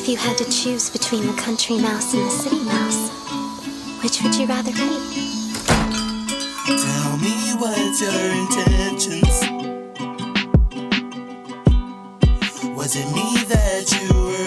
If you had to choose between the country mouse and the city mouse, which would you rather be? Tell me what's your intentions. Was it me that you were